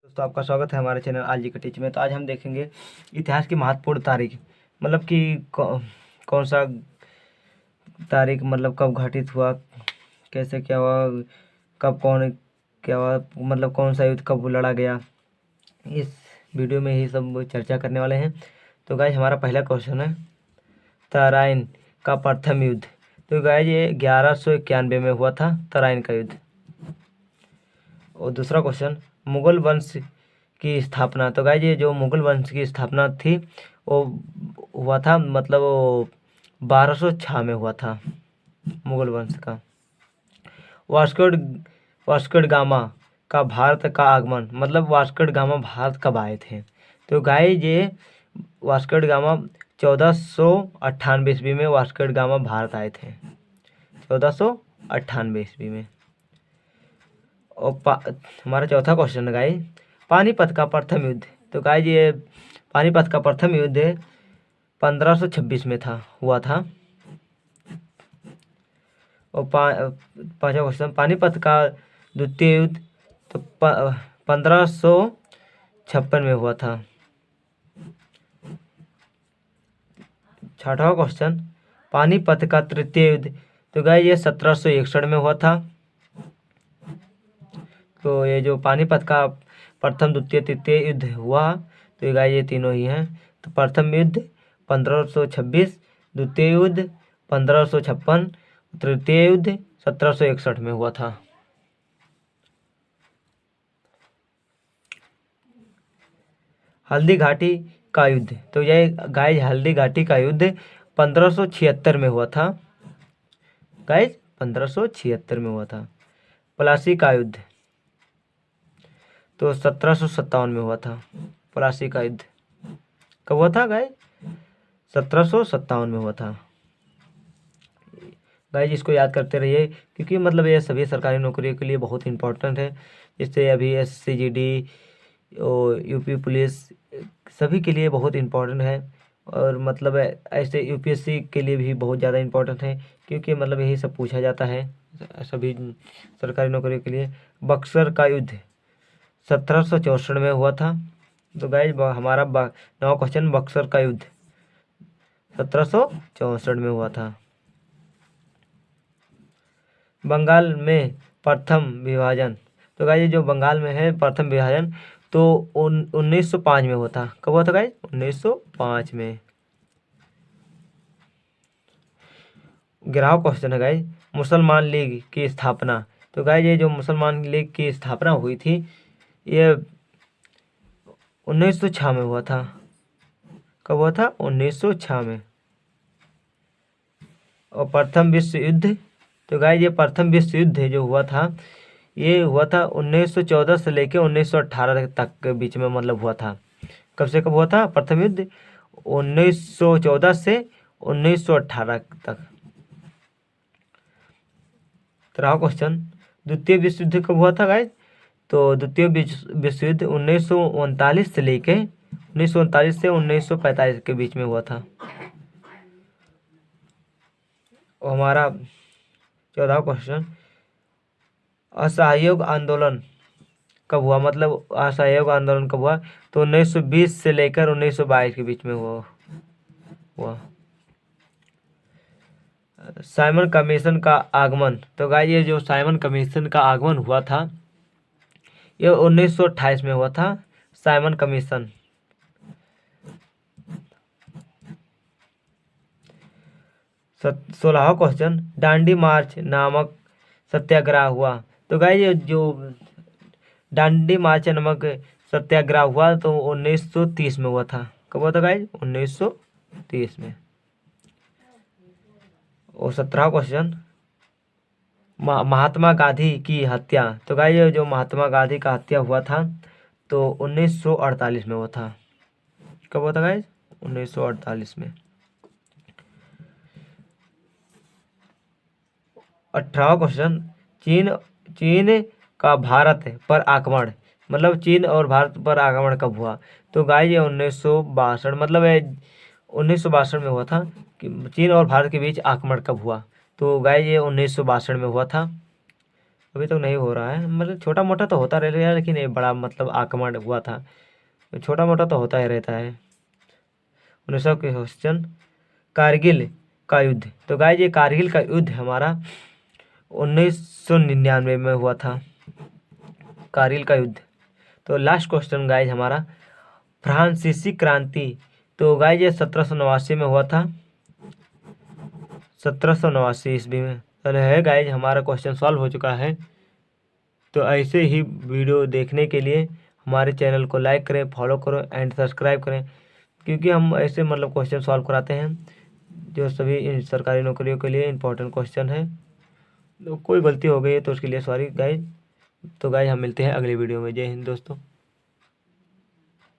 दोस्तों आपका स्वागत है हमारे चैनल आज जी के टीच में। तो आज हम देखेंगे इतिहास की महत्वपूर्ण तारीख, मतलब कि कौन सा तारीख मतलब कब घटित हुआ, कैसे क्या हुआ, कब कौन क्या हुआ, मतलब कौन सा युद्ध कब लड़ा गया। इस वीडियो में ही सब चर्चा करने वाले हैं। तो गाइज हमारा पहला क्वेश्चन है तराइन का प्रथम युद्ध। तो गाइज ये 1191 में हुआ था तराइन का युद्ध। और दूसरा क्वेश्चन मुगल वंश की स्थापना। तो गाइज ये जो मुगल वंश की स्थापना थी वो हुआ था, मतलब वो 1206 में हुआ था मुगल वंश का। वास्को ड गामा का भारत का आगमन, मतलब वास्को ड गामा भारत कब आए थे। तो गाइज ये वास्को ड गामा 1498 ईस्वी में वास्को ड गामा भारत आए थे, 1498 ईस्वी में। और हमारा चौथा क्वेश्चन है गाइज पानीपत का प्रथम युद्ध। तो गाइज ये पानीपत का प्रथम युद्ध 1526 में हुआ था। और पांचवा क्वेश्चन पानीपत का द्वितीय युद्ध तो 1556 में हुआ था। छठवां क्वेश्चन पानीपत का तृतीय युद्ध। तो गाइज ये 1761 में हुआ था। तो ये जो पानीपत का प्रथम द्वितीय तृतीय युद्ध हुआ तो ये गाइज ये तीनों ही हैं। तो प्रथम युद्ध 1526, द्वितीय युद्ध 1556, तृतीय युद्ध 1761 में हुआ था। हल्दी घाटी का युद्ध। तो यह गाइज हल्दी घाटी का युद्ध 1576 में हुआ था। गाइज 1576 में हुआ था। प्लासी का युद्ध तो 1757 में हुआ था। प्लासी का युद्ध कब हुआ था गाइज? 1757 में हुआ था। गाइज इसको याद करते रहिए क्योंकि मतलब ये सभी सरकारी नौकरियों के लिए बहुत इंपॉर्टेंट है। जैसे अभी SCGD और यूपी पुलिस सभी के लिए बहुत इम्पोर्टेंट है। और मतलब ऐसे UPSC के लिए भी बहुत ज़्यादा इम्पोर्टेंट है क्योंकि मतलब यही सब पूछा जाता है सभी सरकारी नौकरियों के लिए। बक्सर का युद्ध 1764 में हुआ था। तो गाइज हमारा नवा क्वेश्चन बक्सर का युद्ध 1764 में हुआ था। बंगाल में प्रथम विभाजन। तो गाइज जो बंगाल में है प्रथम विभाजन तो 1905 में हुआ था। कब हुआ था गाइज? 1905 में। 11वां क्वेश्चन है गाइज मुसलमान लीग की स्थापना। तो गाइज ये जो मुसलमान लीग की स्थापना हुई थी ये 1906 में हुआ था। कब हुआ था? 1906 में। और प्रथम विश्व युद्ध। तो गाइज ये प्रथम विश्व युद्ध जो हुआ था ये हुआ था 1914 से लेकर 1918 तक के बीच में, मतलब हुआ था। कब से कब हुआ था प्रथम युद्ध? 1914 से 1918 तक। 13वां क्वेश्चन द्वितीय विश्व युद्ध कब हुआ था गाइज? तो द्वितीय विश्व युद्ध 1939 से लेके 1939 से 1945 के बीच में हुआ था। और हमारा 14वां क्वेश्चन असहयोग आंदोलन कब हुआ, मतलब असहयोग आंदोलन कब हुआ? तो 1920 से लेकर 1922 के बीच में हुआ। साइमन कमीशन का आगमन। तो गाइस ये जो साइमन कमीशन का आगमन हुआ था ये 1928 में हुआ था। Simon commission. 16वां क्वेश्चन डांडी मार्च नामक सत्याग्रह हुआ। तो गाइस ये जो डांडी मार्च नामक सत्याग्रह हुआ तो 1930 में हुआ था। कब हुआ था गाइस? 1930 में। और 17वां क्वेश्चन महात्मा गांधी की हत्या। तो गाइस ये जो महात्मा गांधी का हत्या हुआ था तो 1948 में हुआ था। कब हुआ था गाइस? 1948 में। 18वां क्वेश्चन चीन का भारत पर आक्रमण, मतलब चीन और भारत पर आक्रमण कब हुआ? तो गाइस ये 1962, मतलब 1962 में हुआ था कि चीन और भारत के बीच आक्रमण कब हुआ? तो गाइस ये 1962 में हुआ था। अभी तक नहीं हो रहा है, मतलब छोटा मोटा तो होता रहेगा, लेकिन ये बड़ा मतलब आक्रमण हुआ था, छोटा मोटा तो होता ही रहता है। 1900 क्वेश्चन, कारगिल का युद्ध। तो गाइज ये कारगिल का युद्ध हमारा 1999 में हुआ था, कारगिल का युद्ध। तो लास्ट क्वेश्चन गाइज हमारा, फ्रांसीसी क्रांति। तो गाइज ये 1789 में हुआ था, 1789 ईस्वी में। तो है गाइज हमारा क्वेश्चन सॉल्व हो चुका है। तो ऐसे ही वीडियो देखने के लिए हमारे चैनल को लाइक करें, फॉलो करो एंड सब्सक्राइब करें, क्योंकि हम ऐसे मतलब क्वेश्चन सॉल्व कराते हैं जो सभी सरकारी नौकरियों के लिए इम्पोर्टेंट क्वेश्चन है। तो कोई गलती हो गई है तो उसके लिए सॉरी गाइज। तो गाइज हम मिलते हैं अगली वीडियो में। जय हिंद दोस्तों।